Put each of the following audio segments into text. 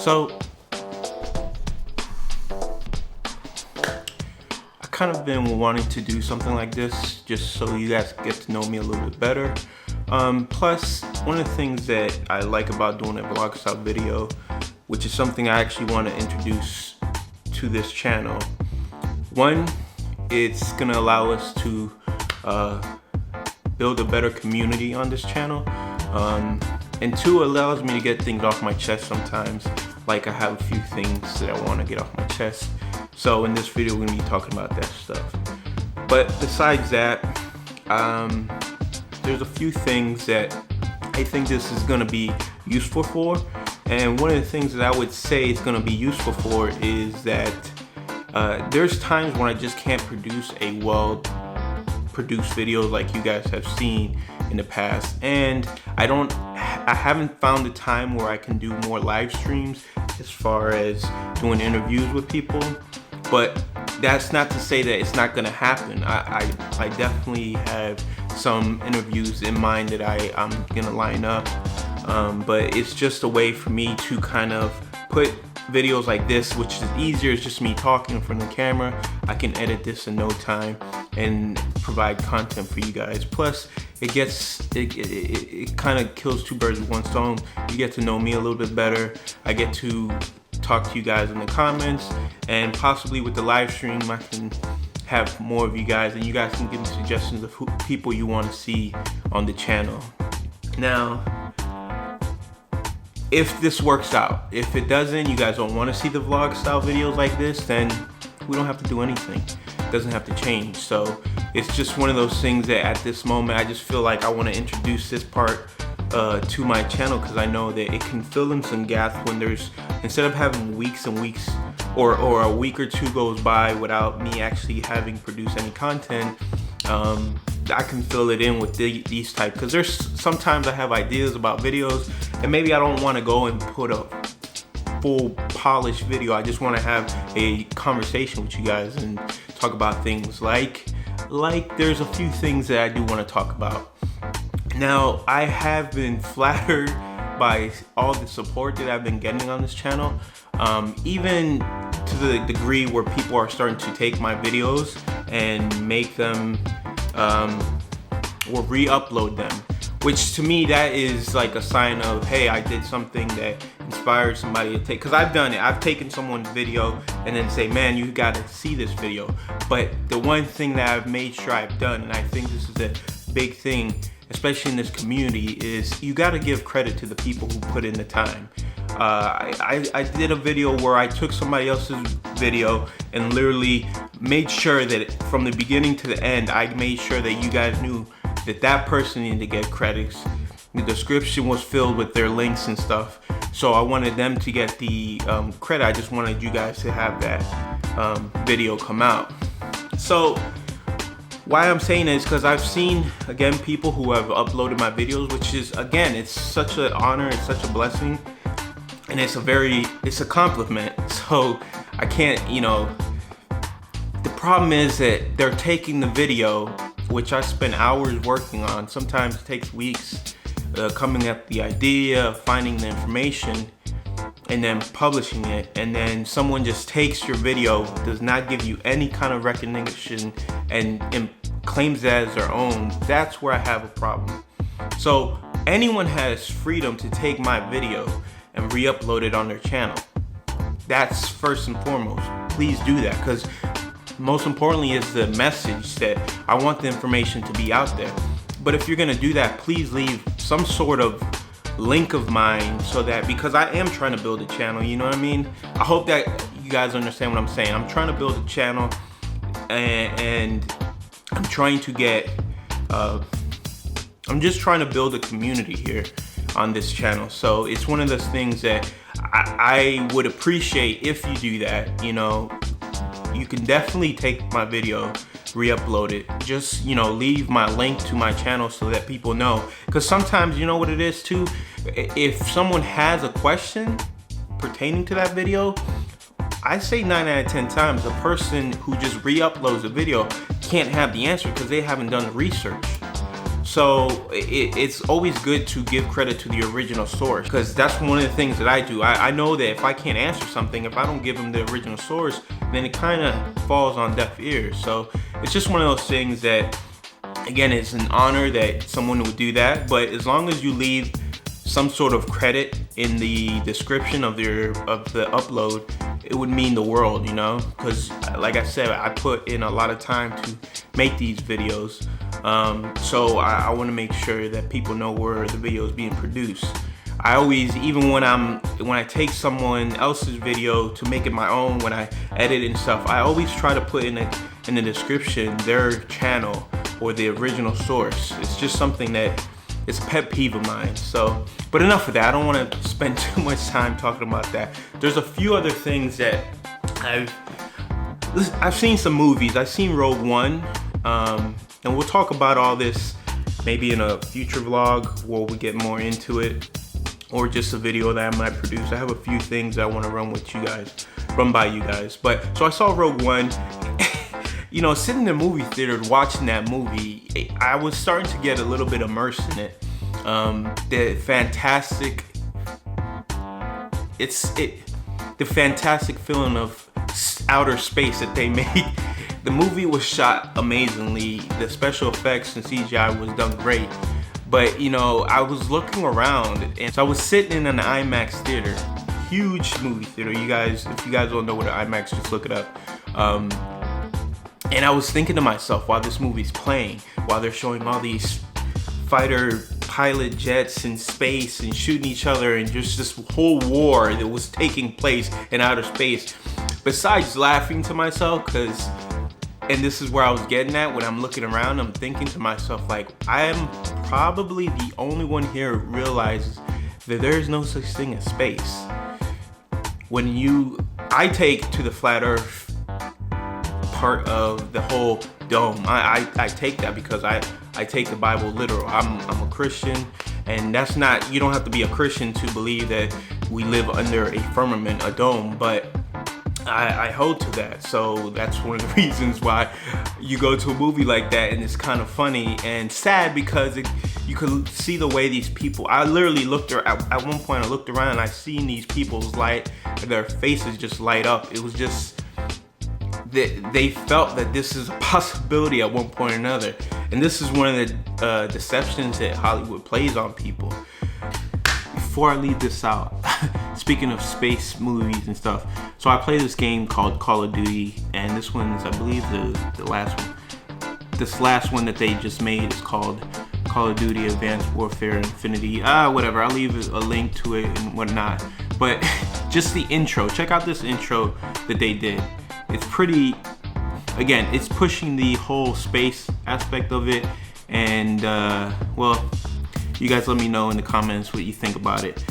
So I kind of been wanting to do something like this just so you guys get to know me a little bit better. Plus, one of the things that I like about doing a vlog style video, which is something I actually want to introduce to this channel. One, it's gonna allow us to build a better community on this channel. And two, it allows me to get things off my chest sometimes. Like I have a few things that I want to get off my chest. So in this video, we're gonna be talking about that stuff. But besides that, there's a few things that I think this is gonna be useful for. And one of the things that I would say it's gonna be useful for is that there's times when I just can't produce a well-produced video like you guys have seen in the past, and I haven't found the time where I can do more live streams as far as doing interviews with people. But that's not to say that it's not gonna happen. I definitely have some interviews in mind that I'm gonna line up, but it's just a way for me to kind of put videos like this, which is easier. It's just me talking in front of the camera. I can edit this in no time and provide content for you guys. Plus, it kind of kills two birds with one stone. You get to know me a little bit better. I get to talk to you guys in the comments, and possibly with the live stream, I can have more of you guys, and you guys can give me suggestions of people you want to see on the channel. Now, if this works out, if it doesn't, you guys don't want to see the vlog style videos like this, then we don't have to do anything. It doesn't have to change. So it's just one of those things that at this moment, I just feel like I want to introduce this part to my channel, because I know that it can fill in some gaps when there's, instead of having weeks and weeks or a week or two goes by without me actually having produced any content. I can fill it in with these type, because there's sometimes I have ideas about videos and maybe I don't want to go and put a full polished video. I just want to have a conversation with you guys and talk about things like there's a few things that I do want to talk about. Now, I have been flattered by all the support that I've been getting on this channel, even to the degree where people are starting to take my videos and make them or re-upload them, which to me, that is like a sign of, hey, I did something that inspired somebody to take, because I've done it. I've taken someone's video and then say, man, you gotta see this video. But the one thing that I've made sure I've done, and I think this is a big thing, especially in this community, is you gotta give credit to the people who put in the time. I did a video where I took somebody else's video and literally made sure that from the beginning to the end, I made sure that you guys knew that that person needed to get credits. The description was filled with their links and stuff. So I wanted them to get the credit. I just wanted you guys to have that video come out. So why I'm saying it is because I've seen, again, people who have uploaded my videos, which is, again, it's such an honor, it's such a blessing. And it's a compliment. So I can't, the problem is that they're taking the video, which I spend hours working on, sometimes it takes weeks, coming up with the idea, finding the information, and then publishing it. And then someone just takes your video, does not give you any kind of recognition, and claims that as their own. That's where I have a problem. So anyone has freedom to take my video and re-upload it on their channel. That's first and foremost. Please do that, because most importantly is the message that I want the information to be out there. But if you're gonna do that, please leave some sort of link of mine, so that, because I am trying to build a channel, you know what I mean? I hope that you guys understand what I'm saying. I'm trying to build a channel, and I'm trying to get, I'm just trying to build a community here on this channel. So it's one of those things that I would appreciate if you do that. You can definitely take my video, re-upload it. Just, leave my link to my channel so that people know. Because sometimes, you know what it is too? If someone has a question pertaining to that video, I say 9 out of 10 times, a person who just re-uploads a video can't have the answer because they haven't done the research. So it's always good to give credit to the original source, because that's one of the things that I do. I know that if I can't answer something, if I don't give them the original source, then it kind of falls on deaf ears. So it's just one of those things that, again, it's an honor that someone would do that, but as long as you leave some sort of credit in the description of the upload, it would mean the world, you know? Because like I said, I put in a lot of time to make these videos. So I want to make sure that people know where the video is being produced. I always, even when I take someone else's video to make it my own, when I edit and stuff, I always try to put in the description their channel or the original source. It's just something that it's a pet peeve of mine. So, but enough of that. I don't want to spend too much time talking about that. There's a few other things that I've seen some movies. I've seen Rogue One, and we'll talk about all this maybe in a future vlog where we get more into it, or just a video that I might produce. I have a few things I want to run by you guys. But so I saw Rogue One. You know, sitting in the movie theater watching that movie, I was starting to get a little bit immersed in it. The fantastic feeling of outer space that they made. The movie was shot amazingly. The special effects and CGI was done great. But you know, I was looking around, and so I was sitting in an IMAX theater, huge movie theater. If you guys don't know what an IMAX, just look it up. And I was thinking to myself, while this movie's playing, while they're showing all these fighter pilot jets in space and shooting each other, and just this whole war that was taking place in outer space, besides laughing to myself, and this is where I was getting at, when I'm looking around, I'm thinking to myself, like, I am probably the only one here who realizes that there is no such thing as space. I take to the flat earth part of the whole dome. I take that because I take the Bible literal. I'm a Christian, and that's not, you don't have to be a Christian to believe that we live under a firmament, a dome, but I hold to that. So that's one of the reasons why you go to a movie like that, and it's kind of funny and sad, because you could see the way these people, I literally looked at one point, I looked around and I seen these people's their faces just light up. It was just, they felt that this is a possibility at one point or another. And this is one of the deceptions that Hollywood plays on people. Before I leave this out, speaking of space movies and stuff, so I play this game called Call of Duty, and this one's, I believe, the last one. This last one that they just made is called Call of Duty Advanced Warfare Infinity. Whatever, I'll leave a link to it and whatnot. But just the intro, check out this intro that they did. It's pretty, again, it's pushing the whole space aspect of it, and well, you guys let me know in the comments what you think about it.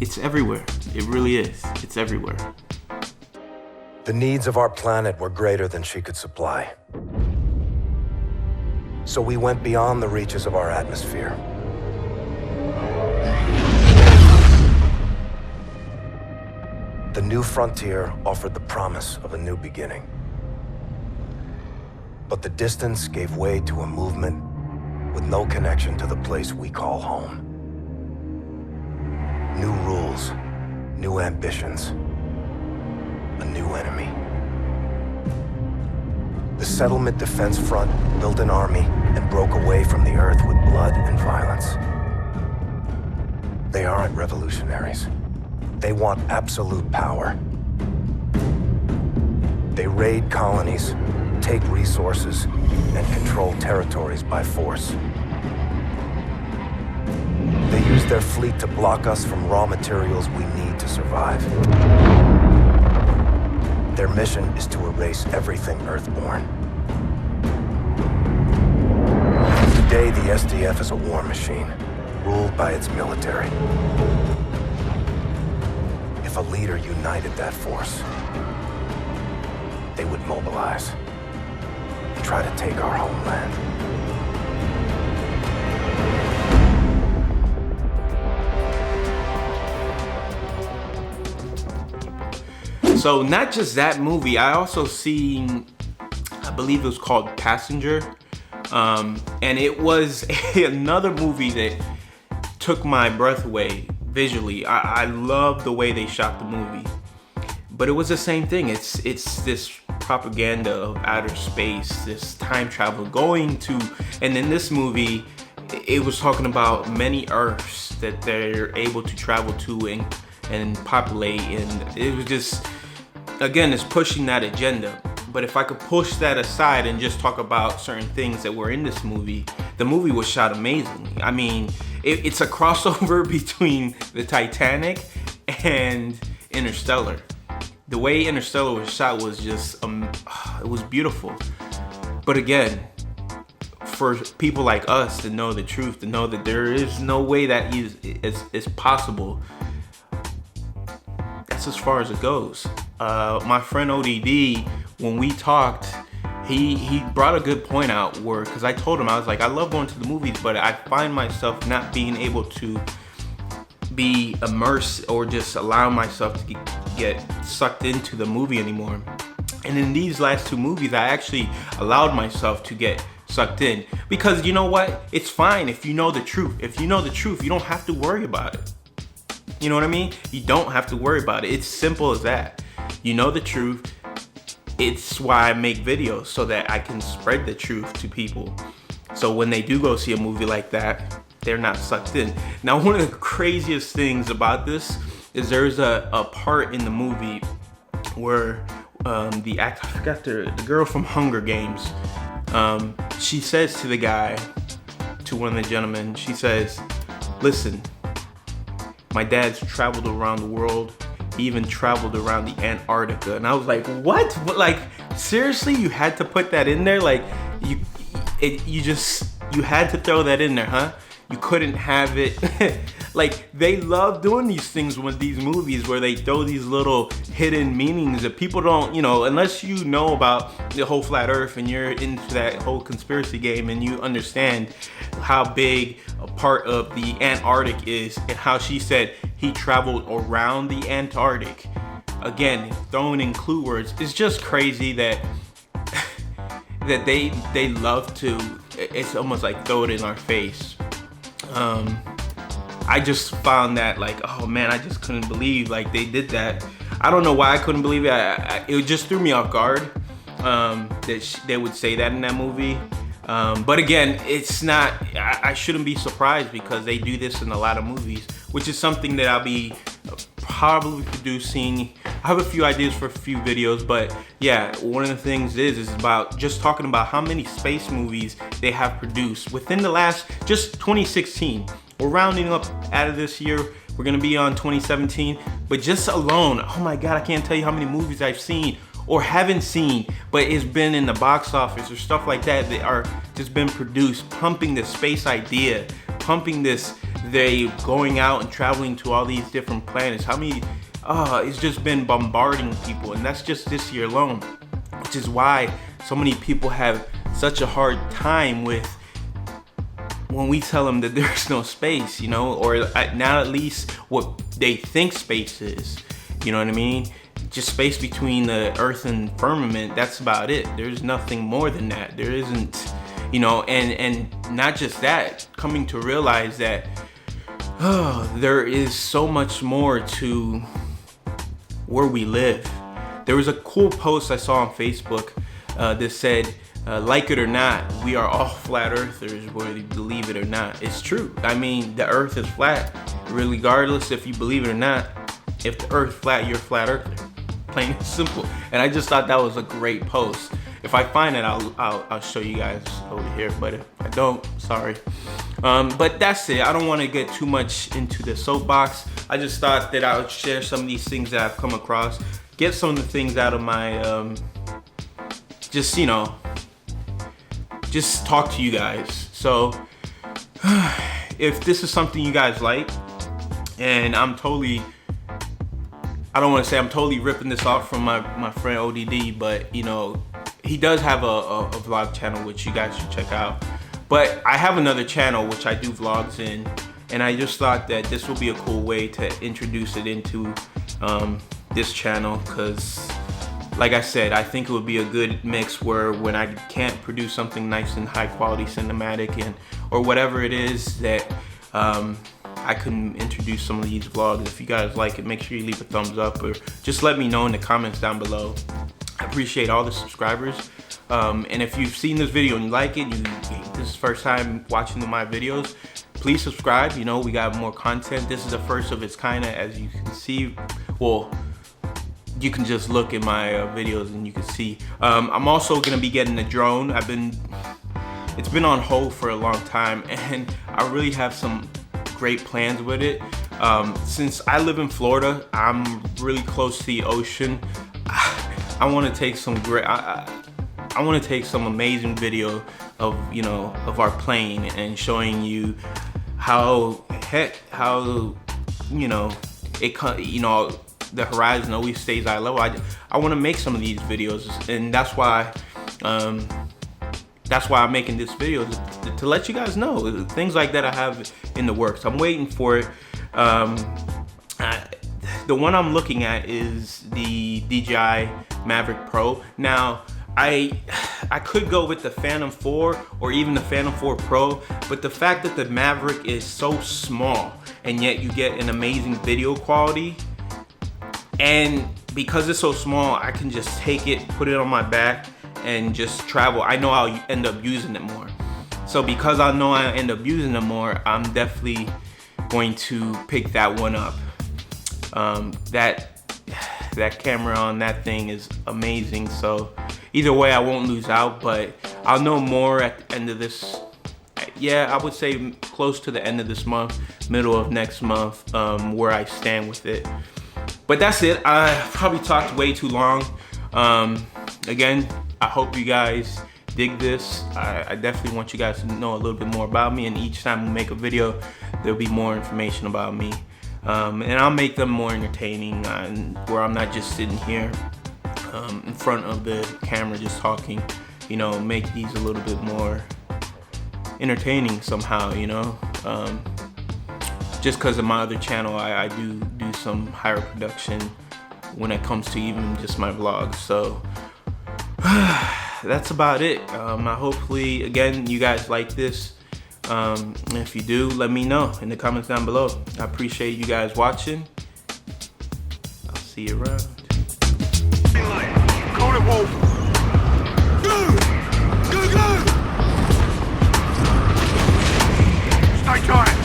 It's everywhere. It really is. It's everywhere. The needs of our planet were greater than she could supply. So we went beyond the reaches of our atmosphere. The new frontier offered the promise of a new beginning. But the distance gave way to a movement with no connection to the place we call home. New rules, new ambitions, a new enemy. The Settlement Defense Front built an army and broke away from the Earth with blood and violence. They aren't revolutionaries. They want absolute power. They raid colonies, take resources, and control territories by force. They use their fleet to block us from raw materials we need to survive. Their mission is to erase everything Earthborn. Today, the SDF is a war machine, ruled by its military. If a leader united that force, they would mobilize and try to take our homeland. So not just that movie, I also seen, I believe it was called Passenger. And it was another movie that took my breath away visually. I love the way they shot the movie, but it was the same thing. It's this propaganda of outer space, this time travel going to, and in this movie, it was talking about many Earths that they're able to travel to and populate, and it was just, again, it's pushing that agenda. But if I could push that aside and just talk about certain things that were in this movie, the movie was shot amazingly. I mean, it's a crossover between the Titanic and Interstellar. The way Interstellar was shot was just, it was beautiful. But again, for people like us to know the truth, to know that there is no way that is possible, that's as far as it goes. My friend ODD, when we talked, he brought a good point out where, because I told him, I was like, I love going to the movies, but I find myself not being able to be immersed or just allow myself to get sucked into the movie anymore. And in these last two movies, I actually allowed myself to get sucked in, because you know what? It's fine if you know the truth. If you know the truth, you don't have to worry about it. You know what I mean? You don't have to worry about it. It's simple as that. You know the truth. It's why I make videos, so that I can spread the truth to people. So when they do go see a movie like that, they're not sucked in. Now, one of the craziest things about this is there's a part in the movie where the actor, I forgot the girl from Hunger Games, she says to the guy, to one of the gentlemen, she says, listen, my dad's traveled around the world. He even traveled around the Antarctica. And I was like, what? Like, seriously? You had to put that in there? Like, you had to throw that in there, huh? You couldn't have it. Like, they love doing these things with these movies where they throw these little hidden meanings that people don't, unless you know about the whole flat earth and you're into that whole conspiracy game and you understand how big a part of the Antarctic is, and how she said he traveled around the Antarctic. Again, throwing in clue words. It's just crazy that that they love to, it's almost like throw it in our face. I just found that, like, oh man, I just couldn't believe like they did that. I don't know why I couldn't believe it. It just threw me off guard that they would say that in that movie. But again, it's not, I shouldn't be surprised, because they do this in a lot of movies, which is something that I'll be probably producing. I have a few ideas for a few videos, but yeah, one of the things is about just talking about how many space movies they have produced within the last, just 2016. We're rounding up out of this year. We're gonna be on 2017, but just alone, oh my God, I can't tell you how many movies I've seen or haven't seen, but it's been in the box office or stuff like that are just been produced, pumping this space idea, pumping this, they going out and traveling to all these different planets. How many, it's just been bombarding people, and that's just this year alone, which is why so many people have such a hard time with when we tell them that there's no space, or now at least what they think space is, you know what I mean? Just space between the earth and firmament, that's about it. There's nothing more than that. There isn't, and not just that, coming to realize that there is so much more to where we live. There was a cool post I saw on Facebook that said, like it or not, we are all flat earthers, whether you believe it or not. It's true. I mean, the earth is flat, regardless if you believe it or not. If the earth's flat, you're a flat earther. Plain and simple. And I just thought that was a great post. If I find it, I'll show you guys over here. But if I don't, sorry. But that's it. I don't want to get too much into the soapbox. I just thought that I would share some of these things that I've come across. Get some of the things out of my, just talk to you guys. So if this is something you guys like, and I don't want to say I'm totally ripping this off from my friend ODD, but he does have a vlog channel which you guys should check out. But I have another channel which I do vlogs in, and I just thought that this would be a cool way to introduce it into this channel, because like I said, I think it would be a good mix where when I can't produce something nice and high quality cinematic and or whatever it is that I can introduce some of these vlogs. If you guys like it, make sure you leave a thumbs up or just let me know in the comments down below. I appreciate all the subscribers. And if you've seen this video and you like it, this is the first time watching my videos, please subscribe. You know, we got more content. This is the first of its kind, as you can see. Well, you can just look at my videos and you can see. I'm also gonna be getting a drone. It's been on hold for a long time, and I really have some great plans with it. Since I live in Florida, I'm really close to the ocean. I want to take some great. I want to take some amazing video of of our plane and showing you how the horizon always stays eye level. I want to make some of these videos, and that's why I'm making this video to let you guys know things like that I have in the works. I'm waiting for it. The one I'm looking at is the DJI Mavic Pro. Now, I could go with the Phantom 4 or even the Phantom 4 Pro, but the fact that the Maverick is so small and yet you get an amazing video quality, and because it's so small, I can just take it, put it on my back, and just travel. I know I'll end up using it more. So because I know I end up using it more, I'm definitely going to pick that one up. That camera on that thing is amazing. So either way, I won't lose out, but I'll know more at the end of this. Yeah, I would say close to the end of this month, middle of next month, where I stand with it. But that's it. I probably talked way too long. Again, I hope you guys dig this. I definitely want you guys to know a little bit more about me, and each time we make a video, there'll be more information about me. And I'll make them more entertaining, where I'm not just sitting here in front of the camera just talking. Make these a little bit more entertaining somehow, just because of my other channel, I do some higher production when it comes to even just my vlogs. So that's about it. Hopefully, again, you guys like this. If you do, let me know in the comments down below. I appreciate you guys watching. I'll see you around. Call it, Wolf. Go! Go! Stay tight.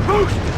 Boost!